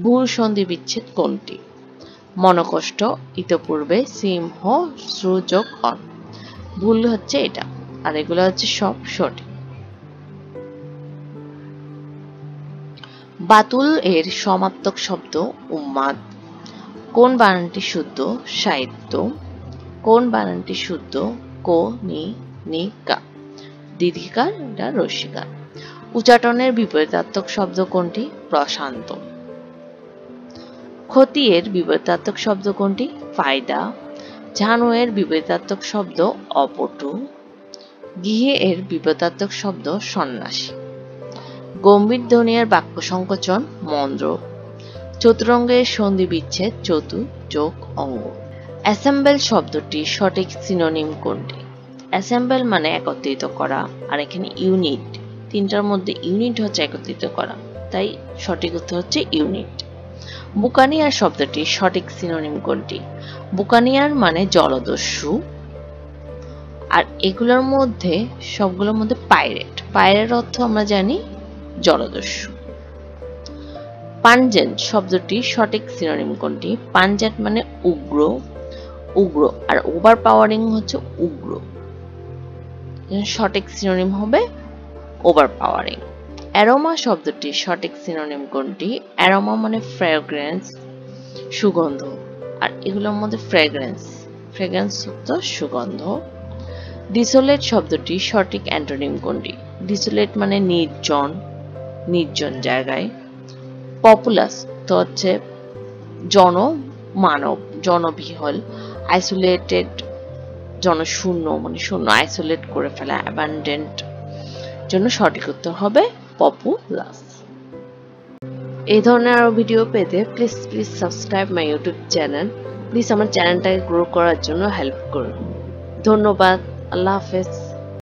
ভুল সন্ধি বিচ্ছেদ কোনটি? মনকষ্ট, ইতপূর্বে, সিংহ, শ্রু যোগ অন। ভুল হচ্ছে এটা, আর এগুলো হচ্ছে সব সঠিক। বাতুল এর সমার্থক শব্দ উন্মাদ। কোন বানানটি শুদ্ধ? সাহিত্য। কোন বানানটি শুদ্ধ? কো নি নি কা। দীর্ঘিকার এটা রস্যিকার। উচ্চাটনের বিপরীতার্থক শব্দ কোনটি? প্রশান্ত। ক্ষতি এর বিপরীতার্থক শব্দ কোনটি? ফায়দা। ঝানু এর বিপরীতার্থক শব্দ অপটু। গৃহে এর বিপরীতার্থক শব্দ সন্ন্যাসী। গম্ভীর ধ্বনি এর বাক্য সংকোচন মন্দ্র। চতুরঙ্গের সন্ধি বিচ্ছেদ চতু যোগ অঙ্গ। অ্যাসেম্বল শব্দটির সঠিক সিনোনিম কোনটি? অ্যাসেম্বল মানে একত্রিত করা, আর এখানে ইউনিট, তিনটার মধ্যে ইউনিট হচ্ছে একত্রিত করা, তাই সঠিক উত্তর হচ্ছে ইউনিট। বুকানিয়ার শব্দটির সঠিক সিনোনিম কোনটি? বুকানিয়ার মানে জলদস্যু, আর এগুলোর মধ্যে সবগুলোর মধ্যে পাইরেট, পাইরেট অর্থ আমরা জানি জলদস্যু। পাঞ্জেন্ট শব্দটির সঠিক সিনোনিম কোনটি? পাঞ্জেন্ট মানে উগ্র, উগ্র, আর ওভার পাওয়ারিং হচ্ছে উগ্র, সঠিক সিনোনিম হবে ওভার পাওয়ারিং। অ্যারোমা শব্দটির সঠিক সিনোনিম কোনটি? অ্যারোমা মানে ফ্র্যাগ্রেন্স, সুগন্ধ, আর এগুলোর মধ্যে ফ্র্যাগ্রেন্স, ফ্র্যাগ্রেন্স যুক্ত সুগন্ধ। ডিসোলেট শব্দটির সঠিক অ্যান্টোনিম কোনটি? ডিসোলেট মানে নির্জন, নির্জন জায়গায়। পপুলাস তো হচ্ছে জনমানব, জনবিহল। আইসোলেটেড জনশূন্য, মানে শূন্য, আইসোলেট করে ফেলা, অ্যাবান্ডেন্ট, জন্য সঠিক উত্তর হবে পপুলাস। এই ধরনের আরো ভিডিও পেতে please subscribe my YouTube channel. Please আমার চ্যানেলটাকে গ্রো করার জন্য হেল্প করুন। ধন্যবাদ। আল্লাহ হাফেজ।